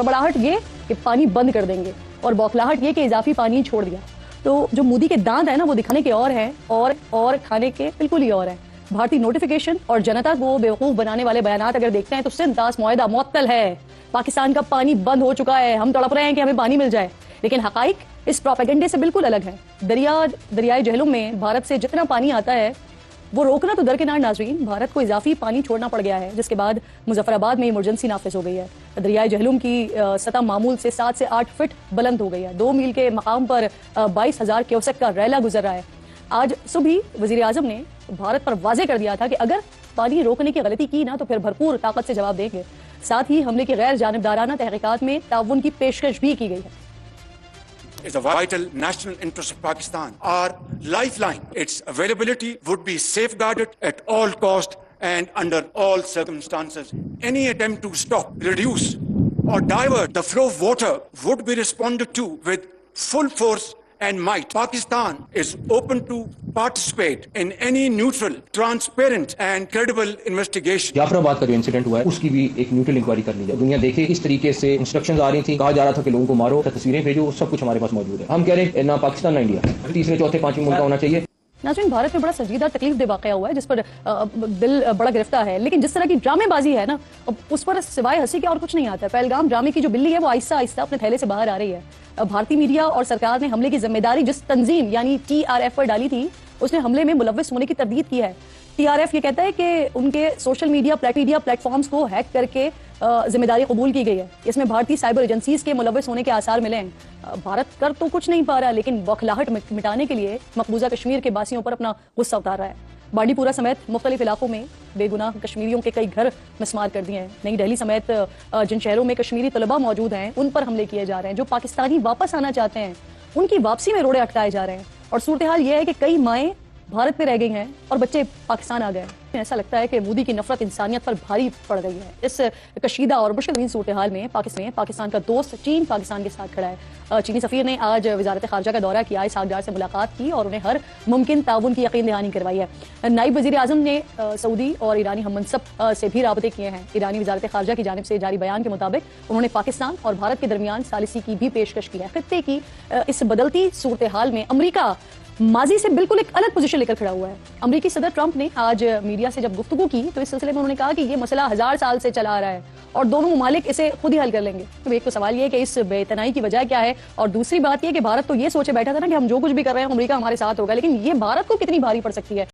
बड़बड़ाहट ये कि पानी बंद कर देंगे और बौखलाहट ये कि इजाफी पानी छोड़ दिया। तो जो मोदी के दांत है ना वो दिखाने के और हैं और खाने के बिल्कुल ही और हैं। भारतीय नोटिफिकेशन और जनता को बेवकूफ बनाने वाले बयानात अगर देखते हैं तो सिंध दास मुआहदा मुअत्तल है, पाकिस्तान का पानी बंद हो चुका है, हम तड़प रहे हैं कि हमें पानी मिल जाए। लेकिन हकाइक इस प्रोपेगेंडे से बिल्कुल अलग है। दरियाए जहलुम में भारत से जितना पानी आता है वो रोकना तो दरकिनार नाजरीन, भारत को इजाफी पानी छोड़ना पड़ गया है, जिसके बाद मुजफ्फराबाद में इमरजेंसी नाफिज हो गई है। दरियाए जहलुम की सतह मामूल से 7 से 8 फीट बुलंद हो गई है। 2 मील के मकाम पर 22,000 क्यूसेक का रैला गुजर रहा है। आज सुबह वजीर आजम ने भारत पर वाजे कर दिया था कि अगर पानी रोकने की गलती की ना तो फिर भरपूर ताकत से जवाब देंगे। साथ ही हमले की गैर जानिबदाराना तहकीकात में ताउन की पेशकश भी की गई है। is a vital national interest of Pakistan. Our lifeline, its availability would be safeguarded at all cost and under all circumstances. Any attempt to stop, reduce or divert the flow of water would be responded to with full force and might. Pakistan is open to participate in any neutral, transparent and credible investigation. Jafrabad का जो incident हुआ है उसकी भी एक neutral inquiry कर ली जाए। दुनिया देखे किस तरीके से इंस्ट्रक्शंस आ रही थी, कहा जा रहा था कि लोगों को मारो, तस्वीरें भेजो, सब कुछ हमारे पास मौजूद है। हम कह रहे हैं ना पाकिस्तान ना इंडिया, तीसरे चौथे पांचवें मुल्क का होना चाहिए। नाज़रीन, भारत में बड़ा संजीदा तकलीफ दे वाक़या हुआ है जिस पर दिल बड़ा गिरफ्तार है, लेकिन जिस तरह की ड्रामेबाजी है ना उस पर सिवाय हंसी के और कुछ नहीं आता है। पहलगाम ड्रामे की जो बिल्ली है वो आहिस्ता आहिस्ता अपने थैले से बाहर आ रही है। भारतीय मीडिया और सरकार ने हमले की जिम्मेदारी जिस तंजीम यानी TRF पर डाली थी उसने हमले में मुलव्विस होने की तरदीद की है। TRF ये कहता है कि उनके सोशल मीडिया प्लेटफॉर्म्स को हैक करके जिम्मेदारी कबूल की गई है। इसमें भारतीय साइबर एजेंसीज के मुलव्विस होने के आसार मिले हैं। भारत कर तो कुछ नहीं पा रहा, लेकिन बौखलाहट मिटाने के लिए मकबूजा कश्मीर के बासियों पर अपना गुस्सा उतार रहा है। बांडीपुरा समेत मुख्तलिफ इलाकों में बेगुनाह कश्मीरियों के कई घर मिस्मार कर दिए हैं। नई दिल्ली समेत जिन शहरों में कश्मीरी तलबा मौजूद हैं उन पर हमले किए जा रहे हैं। जो पाकिस्तानी वापस आना चाहते हैं उनकी वापसी में रोड़े अटकाए जा रहे हैं। और सूरत हाल यह है कि कई माएँ भारत में रह गई हैं और बच्चे पाकिस्तान आ गए। ऐसा लगता है कि मोदी की नफरत इंसानियत पर भारी पड़ गई है। इस कशीदा और मुश्किल सूरत हाल में पाकिस्तान का दोस्त चीन पाकिस्तान के साथ खड़ा है। चीनी सफीर ने आज वजारत खारजा का दौरा किया, इसहाकडार से मुलाकात की और उन्हें हर मुमकिन ताउन की यकीन दहानी करवाई है। नायब वजीर आजम ने सऊदी और ईरानी हम मनसब से भी राबते किए हैं। ईरानी वजारत खारजा की जानिब से जारी बयान के मुताबिक उन्होंने पाकिस्तान और भारत के दरमियान सालिसी की भी पेशकश की है। खित्ते की इस बदलती सूरत हाल में अमरीका माजी से बिल्कुल एक अलग पोजीशन लेकर खड़ा हुआ है। अमेरिकी सदर ट्रंप ने आज मीडिया से जब गुफ्तगू की तो इस सिलसिले में उन्होंने कहा कि ये मसला 1000 साल से चला आ रहा है और दोनों ममालिक इसे खुद ही हल कर लेंगे। तो एक तो सवाल ये है कि इस बेतनाई की वजह क्या है, और दूसरी बात ये कि भारत तो ये सोचे बैठा था ना कि हम जो कुछ भी कर रहे हैं अमेरिका हमारे साथ होगा, लेकिन ये भारत को कितनी भारी पड़ सकती है।